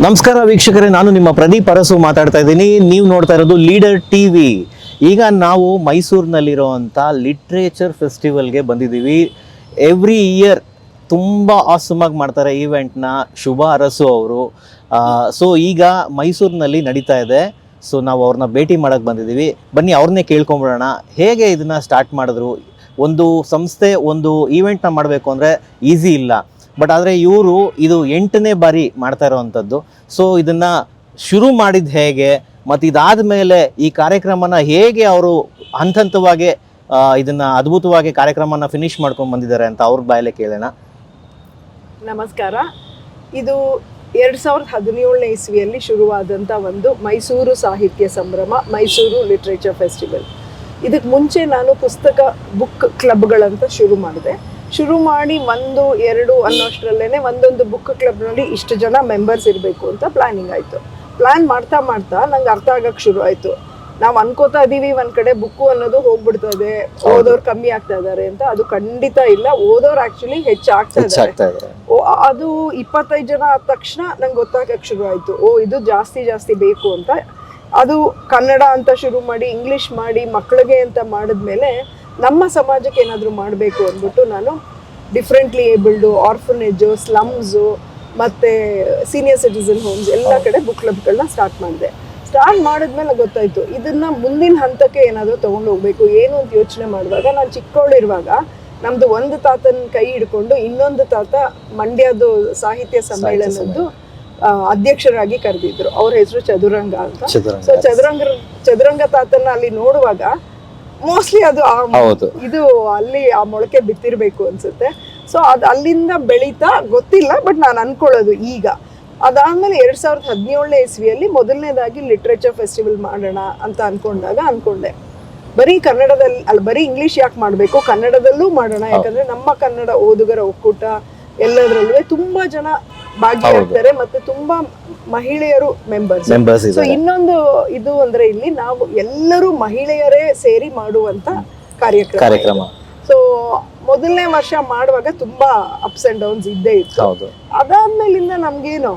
ನಮಸ್ಕಾರ ವೀಕ್ಷಕರೇ, ನಾನು ನಿಮ್ಮ ಪ್ರದೀಪ್ ಅರಸು ಮಾತಾಡ್ತಾ ಇದ್ದೀನಿ. ನೀವು ನೋಡ್ತಾ ಇರೋದು ಲೀಡರ್ ಟಿವಿ. ಈಗ ನಾವು ಮೈಸೂರಿನಲ್ಲಿರುವಂಥ ಲಿಟ್ರೇಚರ್ ಫೆಸ್ಟಿವಲ್ಗೆ ಬಂದಿದ್ದೀವಿ. ಎವ್ರಿ ಇಯರ್ ತುಂಬ ಆಸಮಾಗಿ ಮಾಡ್ತಾರೆ ಈವೆಂಟ್ನ ಶುಭ ಅರಸು ಅವರು. ಸೊ ಈಗ ಮೈಸೂರಿನಲ್ಲಿ ನಡೀತಾ ಇದೆ. ಸೊ ನಾವು ಅವ್ರನ್ನ ಭೇಟಿ ಮಾಡೋಕ್ಕೆ ಬಂದಿದ್ದೀವಿ. ಬನ್ನಿ ಅವ್ರನ್ನೇ ಕೇಳ್ಕೊಂಬಿಡೋಣ, ಹೇಗೆ ಇದನ್ನು ಸ್ಟಾರ್ಟ್ ಮಾಡಿದ್ರು. ಒಂದು ಸಂಸ್ಥೆ ಒಂದು ಈವೆಂಟ್ನ ಮಾಡಬೇಕು ಅಂದರೆ ಈಸಿ ಇಲ್ಲ, ಬಟ್ ಆದರೆ ಇವರು ಇದು 8ನೇ ಬಾರಿ ಮಾಡ್ತಾ ಇರೋವಂಥದ್ದು. ಸೊ ಇದನ್ನು ಶುರು ಮಾಡಿದ್ದು ಹೇಗೆ, ಮತ್ತು ಇದಾದ ಮೇಲೆ ಈ ಕಾರ್ಯಕ್ರಮನ ಹೇಗೆ ಅವರು ಹಂತವಾಗಿ ಇದನ್ನು ಅದ್ಭುತವಾಗಿ ಕಾರ್ಯಕ್ರಮನ ಫಿನಿಶ್ ಮಾಡ್ಕೊಂಡು ಬಂದಿದ್ದಾರೆ ಅಂತ ಅವ್ರ ಬಾಯಲ್ಲೇ ಕೇಳೋಣ. ನಮಸ್ಕಾರ. ಇದು 2017ನೇ ಇಸ್ವಿಯಲ್ಲಿ ಶುರುವಾದಂಥ ಒಂದು ಮೈಸೂರು ಸಾಹಿತ್ಯ ಸಂಭ್ರಮ, ಮೈಸೂರು ಲಿಟ್ರೇಚರ್ ಫೆಸ್ಟಿವಲ್. ಇದಕ್ಕೆ ಮುಂಚೆ ನಾನು ಪುಸ್ತಕ ಬುಕ್ ಕ್ಲಬ್ಗಳಂತ ಶುರು ಮಾಡಿ 1-2 ಅನ್ನೋಷ್ಟರಲ್ಲೇ ಒಂದೊಂದು ಬುಕ್ ಕ್ಲಬ್ನಲ್ಲಿ ಇಷ್ಟು ಜನ ಮೆಂಬರ್ಸ್ ಇರಬೇಕು ಅಂತ ಪ್ಲಾನಿಂಗ್ ಆಯಿತು. ಪ್ಲ್ಯಾನ್ ಮಾಡ್ತಾ ನಂಗೆ ಅರ್ಥ ಆಗಕ್ಕೆ ಶುರು ಆಯಿತು. ನಾವು ಅನ್ಕೋತಾ ಇದ್ದೀವಿ ಒಂದು ಕಡೆ ಬುಕ್ಕು ಅನ್ನೋದು ಹೋಗ್ಬಿಡ್ತದೆ, ಓದೋರು ಕಮ್ಮಿ ಆಗ್ತಾ ಇದ್ದಾರೆ ಅಂತ. ಅದು ಖಂಡಿತ ಇಲ್ಲ, ಓದೋರು ಆ್ಯಕ್ಚುಲಿ ಹೆಚ್ಚಾಗ್ತಾ ಇದ್ದಾರೆ. ಅದು 25 ಜನ ಆದ ತಕ್ಷಣ ನಂಗೆ ಗೊತ್ತಾಗಕ್ಕೆ ಶುರು ಆಯಿತು, ಇದು ಜಾಸ್ತಿ ಬೇಕು ಅಂತ. ಅದು ಕನ್ನಡ ಅಂತ ಶುರು ಮಾಡಿ ಇಂಗ್ಲೀಷ್ ಮಾಡಿ ಮಕ್ಕಳಿಗೆ ಅಂತ ಮಾಡಿದ್ಮೇಲೆ ನಮ್ಮ ಸಮಾಜಕ್ಕೆ ಏನಾದರೂ ಮಾಡಬೇಕು ಅಂದ್ಬಿಟ್ಟು ನಾನು ಡಿಫ್ರೆಂಟ್ಲಿ ಏಬಲ್ಡು, ಆರ್ಫನೇಜು, ಸ್ಲಮ್ಸು ಮತ್ತು ಸೀನಿಯರ್ ಸಿಟಿಸನ್ ಹೋಮ್ಸ್ ಎಲ್ಲ ಕಡೆ ಬುಕ್ ಕ್ಲಬ್ಗಳನ್ನ ಸ್ಟಾರ್ಟ್ ಮಾಡಿದ್ಮೇಲೆ ಗೊತ್ತಾಯಿತು ಇದನ್ನು ಮುಂದಿನ ಹಂತಕ್ಕೆ ಏನಾದರೂ ತೊಗೊಂಡು ಹೋಗ್ಬೇಕು. ಏನು ಅಂತ ಯೋಚನೆ ಮಾಡಿದಾಗ, ನಾನು ಚಿಕ್ಕವಳಿರುವಾಗ ನಮ್ಮದು ಒಂದು ತಾತನ ಕೈ ಹಿಡ್ಕೊಂಡು ಇನ್ನೊಂದು ತಾತ ಮಂಡ್ಯದು ಸಾಹಿತ್ಯ ಸಮ್ಮೇಳನದ್ದು ಅಧ್ಯಕ್ಷರಾಗಿ ಕರೆದಿದ್ರು. ಅವ್ರ ಹೆಸರು ಚದುರಂಗ ಅಂತ. ಸೊ ಚದುರಂಗ ತಾತನ ಅಲ್ಲಿ ನೋಡುವಾಗ ಮೋಸ್ಟ್ಲಿ ಅದು ಇದು ಅಲ್ಲಿ ಆ ಮೊಳಕೆ ಬಿತ್ತಿರ್ಬೇಕು ಅನ್ಸುತ್ತೆ. ಸೊ ಅದು ಅಲ್ಲಿಂದ ಬೆಳೀತಾ ಗೊತ್ತಿಲ್ಲ, ಬಟ್ ನಾನು ಅನ್ಕೊಳ್ಳೋದು ಈಗ. ಅದಾದ್ಮೇಲೆ 2017ನೇ ಇಸ್ವಿಯಲ್ಲಿ ಮೊದಲನೇದಾಗಿ ಲಿಟ್ರೇಚರ್ ಫೆಸ್ಟಿವಲ್ ಮಾಡೋಣ ಅಂತ ಅನ್ಕೊಂಡೆ. ಬರೀ ಕನ್ನಡದಲ್ಲಿ ಬರೀ ಇಂಗ್ಲಿಷ್ ಯಾಕೆ ಮಾಡಬೇಕು, ಕನ್ನಡದಲ್ಲೂ ಮಾಡೋಣ. ಯಾಕಂದ್ರೆ ನಮ್ಮ ಕನ್ನಡ ಓದುಗರ ಒಕ್ಕೂಟ ಎಲ್ಲದರಲ್ಲೂ ತುಂಬಾ ಜನ ಭಾಗಿಯಾಗ್ತಾರೆ ಮತ್ತೆ ತುಂಬಾ ಮಹಿಳೆಯರು ಮೆಂಬರ್ಸ್. ಸೊ ಇನ್ನೊಂದು ಇದು ಅಂದ್ರೆ ಇಲ್ಲಿ ನಾವು ಎಲ್ಲರೂ ಮಹಿಳೆಯರೇ ಸೇರಿ ಮಾಡುವಂತ ಕಾರ್ಯಕ್ರಮ. ಸೊ ಮೊದಲನೇ ವರ್ಷ ಮಾಡುವಾಗ ತುಂಬಾ ಅಪ್ಸ್ ಅಂಡ್ ಡೌನ್ಸ್ ಇದ್ದೇ ಇತ್ತು. ಅದಾದ್ಮೇಲಿಂದ ನಮ್ಗೇನು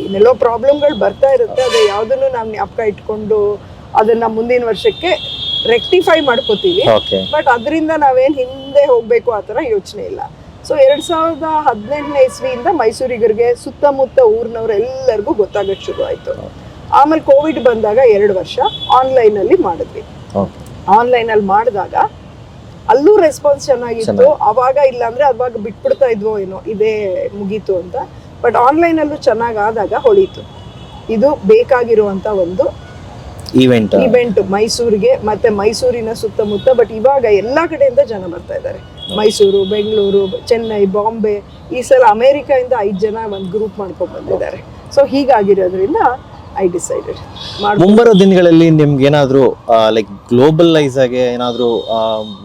ಇನ್ನೆಲ್ಲೋ ಪ್ರಾಬ್ಲಮ್ಗಳು ಬರ್ತಾ ಇರುತ್ತೆ. ಅದು ಯಾವ್ದನ್ನು ನಾವು ಜ್ಞಾಪಕ ಇಟ್ಕೊಂಡು ಅದನ್ನ ಮುಂದಿನ ವರ್ಷಕ್ಕೆ ರೆಕ್ಟಿಫೈ ಮಾಡ್ಕೋತೀವಿ. ಬಟ್ ಅದರಿಂದ ನಾವೇನ್ ಹಿಂದೆ ಹೋಗ್ಬೇಕು ಆ ತರ ಯೋಚನೆ ಇಲ್ಲ. ಸೊ 2018ನೇ ಇಸ್ವಿಯಿಂದ ಮೈಸೂರಿಗರಿಗೆ ಸುತ್ತಮುತ್ತ ಊರಿನವ್ರೆಲ್ಲರಿಗೂ ಗೊತ್ತಾಗಕ್ಕೆ ಶುರು ಆಯಿತು. ಆಮೇಲೆ ಕೋವಿಡ್ ಬಂದಾಗ 2 ವರ್ಷ ಆನ್ಲೈನಲ್ಲಿ ಮಾಡಿದ್ವಿ. ಆನ್ಲೈನಲ್ಲಿ ಮಾಡಿದಾಗ ಅಲ್ಲೂ ರೆಸ್ಪಾನ್ಸ್ ಚೆನ್ನಾಗಿತ್ತು. ಅವಾಗ ಇಲ್ಲಾಂದ್ರೆ ಅವಾಗ ಬಿಟ್ಬಿಡ್ತಾ ಇದ್ವೋ ಏನೋ, ಇದೇ ಮುಗೀತು ಅಂತ. ಬಟ್ ಆನ್ಲೈನಲ್ಲೂ ಚೆನ್ನಾಗಾದಾಗ ಹೊಳೀತು. ಇದು ಬೇಕಾಗಿರುವಂಥ ಒಂದು ಇವೆಂಟ್ ಮೈಸೂರಿಗೆ ಮತ್ತೆ ಮೈಸೂರಿನ ಸುತ್ತಮುತ್ತ. ಬಟ್ ಇವಾಗ ಎಲ್ಲ ಕಡೆಯಿಂದ ಜನ ಬರ್ತಾ ಇದ್ದಾರೆ. ಮೈಸೂರು, ಬೆಂಗಳೂರು, ಚೆನ್ನೈ, ಬಾಂಬೆ, ಈ ಸಲ ಅಮೇರಿಕಾಯಿಂದ 5 ಜನ ಒಂದು ಗ್ರೂಪ್ ಮಾಡ್ಕೊಂಡು ಬಂದಿದ್ದಾರೆ. ಸೊ ಹೀಗಾಗಿರೋದ್ರಿಂದ ಐ ಡಿಸೈಡೆಡ್ ಮುಂಬರೋ ದಿನಗಳಲ್ಲಿ ನಿಮ್ಗೆ ಏನಾದರೂ ಲೈಕ್ ಗ್ಲೋಬಲೈಸ್ ಆಗಿ ಏನಾದರೂ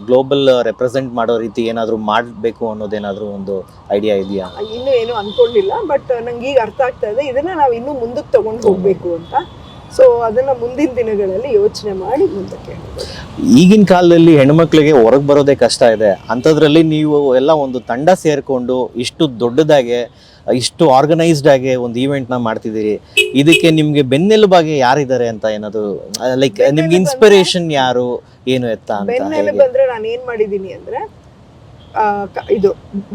ಗ್ಲೋಬಲ್ ರೆಪ್ರೆಸೆಂಟ್ ಮಾಡೋ ರೀತಿ ಏನಾದರೂ ಮಾಡಬೇಕು ಅನ್ನೋದೇನಾದರೂ ಒಂದು ಐಡಿಯಾ ಇದೆಯಾ? ಇನ್ನೂ ಏನು ಅನ್ಕೊಂಡಿಲ್ಲ, ಬಟ್ ನಂಗೆ ಈಗ ಅರ್ಥ ಆಗ್ತಾ ಇದೆ ಇದನ್ನ ನಾವು ಇನ್ನೂ ಮುಂದಕ್ಕೆ ತಗೊಂಡು ಹೋಗ್ಬೇಕು ಅಂತ. ಸೊ ಅದನ್ನ ಮುಂದಿನ ದಿನಗಳಲ್ಲಿ ಯೋಚನೆ ಮಾಡಿ ಮುಂದಕ್ಕೆ. ಈಗಿನ ಕಾಲದಲ್ಲಿ ಹೆಣ್ಮಕ್ಳಿಗೆ ಹೊರಗೆ ಬರೋದೇ ಕಷ್ಟ ಇದೆ. ಅಂಥದ್ರಲ್ಲಿ ನೀವು ಎಲ್ಲ ಒಂದು ತಂಡ ಸೇರಿಕೊಂಡು ಇಷ್ಟು ದೊಡ್ಡದಾಗೆ ಇಷ್ಟು ಆರ್ಗನೈಸ್ಡ್ ಆಗಿ ಒಂದು ಈವೆಂಟ್ನ ಮಾಡ್ತಿದ್ದೀರಿ. ಇದಕ್ಕೆ ನಿಮಗೆ ಬೆನ್ನೆಲುಬಾಗಿ ಯಾರಿದ್ದಾರೆ ಅಂತ ಏನಾದ್ರು ಲೈಕ್ ನಿಮ್ಗೆ ಇನ್ಸ್ಪಿರೇಷನ್ ಯಾರು, ಏನು ಎತ್ತ ಅಂತ? ಬೆನ್ನೆಲುಬು ಅಂದ್ರೆ ನಾನು ಏನ್ ಮಾಡಿದ್ದೀನಿ ಅಂದ್ರೆ, ಇದು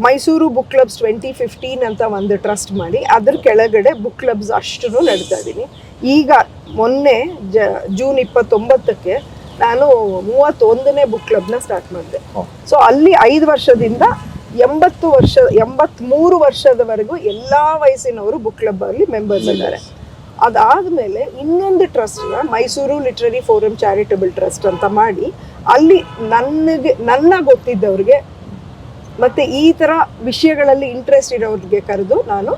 ಮೈಸೂರು ಬುಕ್ ಕ್ಲಬ್ಸ್ 2015 ಅಂತ ಒಂದು ಟ್ರಸ್ಟ್ ಮಾಡಿ ಅದ್ರ ಕೆಳಗಡೆ ಬುಕ್ ಕ್ಲಬ್ಸ್ ಅಷ್ಟು ನಡ್ತಾ ಇದ್ದೀನಿ. ಈಗ ಮೊನ್ನೆ ಜೂನ್ 29ಕ್ಕೆ ನಾನು 31ನೇ ಬುಕ್ ಕ್ಲಬ್ನ ಸ್ಟಾರ್ಟ್ ಮಾಡಿದೆ. ಸೊ ಅಲ್ಲಿ 5 ವರ್ಷದಿಂದ 83 ವರ್ಷದವರೆಗೂ ಎಲ್ಲಾ ವಯಸ್ಸಿನವರು ಬುಕ್ ಕ್ಲಬ್ ಅಲ್ಲಿ ಮೆಂಬರ್ಸ್ ಇದ್ದಾರೆ. ಅದಾದ್ಮೇಲೆ ಇನ್ನೊಂದು ಟ್ರಸ್ಟ್ನ Mysuru literary forum charitable trust ಅಂತ ಮಾಡಿ ಅಲ್ಲಿ ನನ್ನ ಗೊತ್ತಿದ್ದವ್ರಿಗೆ ಮತ್ತೆ ಈ ತರ ವಿಷಯಗಳಲ್ಲಿ ಇಂಟ್ರೆಸ್ಟ್ ಇರೋರಿಗೆ ಕರೆದು ನಾನು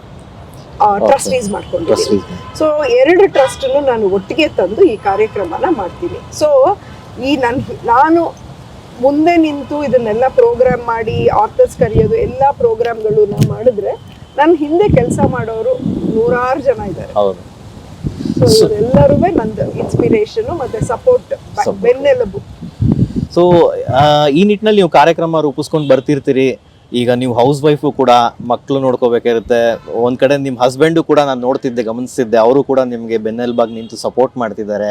ಟ್ರಸ್ಟೀಸ್ ಮಾಡ್ಕೊಂಡಿದ್ದೀನಿ. ಸೊ 2 ಟ್ರಸ್ಟನ್ನು ನಾನು ಒಟ್ಟಿಗೆ ತಂದು ಈ ಕಾರ್ಯಕ್ರಮನ ಮಾಡ್ತೀನಿ. ಸೊ ಈ ನಾನು ಮುಂದೆ ನಿಂತು ಇದನ್ನೆಲ್ಲ ಪ್ರೋಗ್ರಾಮ್ ಮಾಡಿ ಆರ್ಥರ್ಸ್ ಕರೆಯೋದು ಎಲ್ಲ ಪ್ರೋಗ್ರಾಮ್ಗಳು ನಾವು ಮಾಡಿದ್ರೆ ನನ್ನ ಹಿಂದೆ ಕೆಲಸ ಮಾಡೋರು 100 ಜನ ಇದ್ದಾರೆ. ಸೊ ಇವರೆಲ್ಲರೂ ನಂದು ಇನ್ಸ್ಪಿರೇಷನ್ ಮತ್ತೆ ಸಪೋರ್ಟ್, ಬೆನ್ನೆಲುಬು. ಸೊ ಈ ನಿಟ್ಟಿನಲ್ಲಿ ನೀವು ಕಾರ್ಯಕ್ರಮ ರೂಪಿಸ್ಕೊಂಡು ಬರ್ತಿರ್ತೀರಿ. ಈಗ ನೀವು ಹೌಸ್ ವೈಫು ಕೂಡ ಮಕ್ಕಳು ನೋಡ್ಕೋಬೇಕಿರುತ್ತೆ, ಒಂದು ಕಡೆ ನಿಮ್ಮ ಹಸ್ಬೆಂಡು ಕೂಡ ನಾನು ನೋಡ್ತಿದ್ದೆ, ಗಮನಿಸ್ತಿದ್ದೆ, ಅವರು ಕೂಡ ನಿಮಗೆ ಬೆನ್ನೆಲುಬಾಗಿ ನಿಂತು ಸಪೋರ್ಟ್ ಮಾಡ್ತಿದ್ದಾರೆ.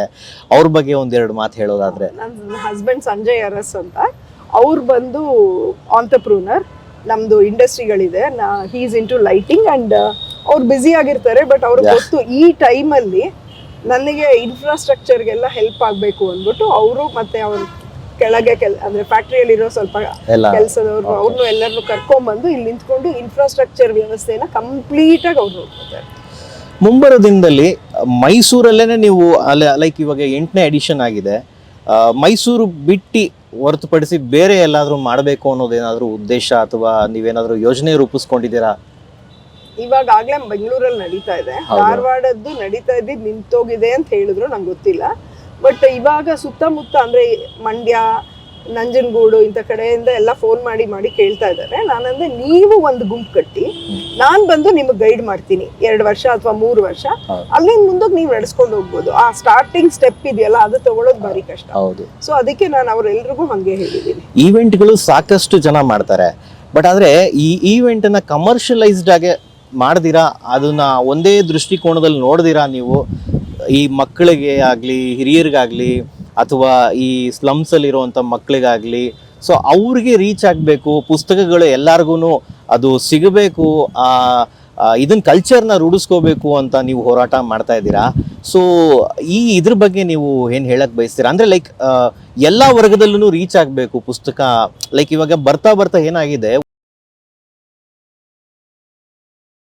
ಅವ್ರ ಬಗ್ಗೆ ಒಂದೆರಡು ಮಾತು ಹೇಳೋದಾದ್ರೆ. ನನ್ನ ಹಸ್ಬೆಂಡ್ ಸಂಜಯ್ ಅರಸ್ ಅಂತ, ಅವ್ರು ಬಂದು ಆಂಟರ್ಪ್ರೂನರ್. ನಮ್ಮದು ಇಂಡಸ್ಟ್ರಿಗಳಿದೆ, he is into lighting and ಅವ್ರು ಬ್ಯುಸಿ ಆಗಿರ್ತಾರೆ. ಬಟ್ ಅವ್ರಿಗೆ ಗೊತ್ತು ಈ ಟೈಮಲ್ಲಿ ನನಗೆ ಇನ್ಫ್ರಾಸ್ಟ್ರಕ್ಚರ್ಗೆಲ್ಲ ಹೆಲ್ಪ್ ಆಗಬೇಕು ಅಂದ್ಬಿಟ್ಟು ಅವರು ಮತ್ತೆ ಅವ್ರ ಕೆಳಗೆ ಅಂದರೆ ಫ್ಯಾಕ್ಟ್ರಿಯಲ್ಲಿರೋ ಸ್ವಲ್ಪ ಕೆಲಸದವ್ರು ಅವ್ರನ್ನೂ ಎಲ್ಲರನ್ನೂ ಕರ್ಕೊಂಡ್ಬಂದು ಇಲ್ಲಿ ನಿಂತ್ಕೊಂಡು ಇನ್ಫ್ರಾಸ್ಟ್ರಕ್ಚರ್ ವ್ಯವಸ್ಥೆನ ಕಂಪ್ಲೀಟಾಗಿ ಅವ್ರು ನೋಡ್ಕೊತಾರೆ. ಮುಂಬರೋ ದಿನದಲ್ಲಿ ಮೈಸೂರಲ್ಲೇ ನೀವು ಲೈಕ್ ಇವಾಗ 8ನೇ ಎಡಿಷನ್ ಆಗಿದೆ, ಮೈಸೂರು ಬಿಟ್ಟು ಹೊರತುಪಡಿಸಿ ಬೇರೆ ಎಲ್ಲಾದರೂ ಮಾಡಬೇಕು ಅನ್ನೋದೇನಾದರೂ ಉದ್ದೇಶ ಅಥವಾ ನೀವೇನಾದರೂ ಯೋಜನೆ ರೂಪಿಸ್ಕೊಂಡಿದ್ದೀರಾ? ಇವಾಗಲೇ ಬೆಂಗಳೂರಲ್ಲಿ ನಡೀತಾ ಇದೆ, ಧಾರವಾಡದ್ದು ನಡೀತಾ ಇದ್ದಿದ್ದು ನಿಂತೋಗಿದೆ ಅಂತ ಹೇಳಿದ್ರು, ನಂಗೆ ಗೊತ್ತಿಲ್ಲ. ಬಟ್ ಇವಾಗ ಸುತ್ತಮುತ್ತ ಅಂದರೆ ಮಂಡ್ಯ, ನಂಜನಗೂಡು ಇಂಥ ಕಡೆಯಿಂದ ಎಲ್ಲ ಫೋನ್ ಮಾಡಿ ಕೇಳ್ತಾ ಇದ್ದಾರೆ. ನಾನಂದ್ರೆ ನೀವು ಒಂದು ಗುಂಪು ಕಟ್ಟಿ ನಾನು ಬಂದು ನಿಮಗೆ ಗೈಡ್ ಮಾಡ್ತೀನಿ 2 ವರ್ಷ ಅಥವಾ 3 ವರ್ಷ, ಅಲ್ಲಿಂದ ಮುಂದಕ್ಕೆ ನೀವು ನಡೆಸ್ಕೊಂಡು ಹೋಗ್ಬೋದು. ಆ ಸ್ಟಾರ್ಟಿಂಗ್ ಸ್ಟೆಪ್ ಇದೆಯಲ್ಲ ಅದು ತಗೊಳ್ಳೋದು ಭಾರಿ ಕಷ್ಟ. ಸೊ ಅದಕ್ಕೆ ನಾನು ಅವರೆಲ್ರಿಗೂ ಹಂಗೆ ಹೇಳಿದ್ದೀನಿ. ಈವೆಂಟ್ಗಳು ಸಾಕಷ್ಟು ಜನ ಮಾಡ್ತಾರೆ, ಬಟ್ ಆದರೆ ಈ ಈವೆಂಟನ್ನು ಕಮರ್ಷಿಯಲೈಸ್ಡ್ ಆಗಿ ಮಾಡ್ದಿರಾ, ಅದನ್ನ ಒಂದೇ ದೃಷ್ಟಿಕೋನದಲ್ಲಿ ನೋಡ್ದಿರಾ ನೀವು ಈ ಮಕ್ಕಳಿಗೆ ಆಗಲಿ ಹಿರಿಯರಿಗಾಗಲಿ ಅಥವಾ ಈ ಸ್ಲಮ್ಸಲ್ಲಿರುವಂಥ ಮಕ್ಕಳಿಗಾಗಲಿ, ಸೊ ಅವ್ರಿಗೆ ರೀಚ್ ಆಗಬೇಕು, ಪುಸ್ತಕಗಳು ಎಲ್ಲರಿಗೂ ಅದು ಸಿಗಬೇಕು, ಇದನ್ನ ಕಲ್ಚರ್ನ ರೂಢಿಸ್ಕೋಬೇಕು ಅಂತ ನೀವು ಹೋರಾಟ ಮಾಡ್ತಾ ಇದ್ದೀರಾ. ಸೊ ಇದ್ರ ಬಗ್ಗೆ ನೀವು ಏನು ಹೇಳಕ್ ಬಯಸ್ತೀರಾ? ಅಂದರೆ ಲೈಕ್ ಎಲ್ಲ ವರ್ಗದಲ್ಲೂ ರೀಚ್ ಆಗಬೇಕು ಪುಸ್ತಕ. ಲೈಕ್ ಇವಾಗ ಬರ್ತಾ ಏನಾಗಿದೆ,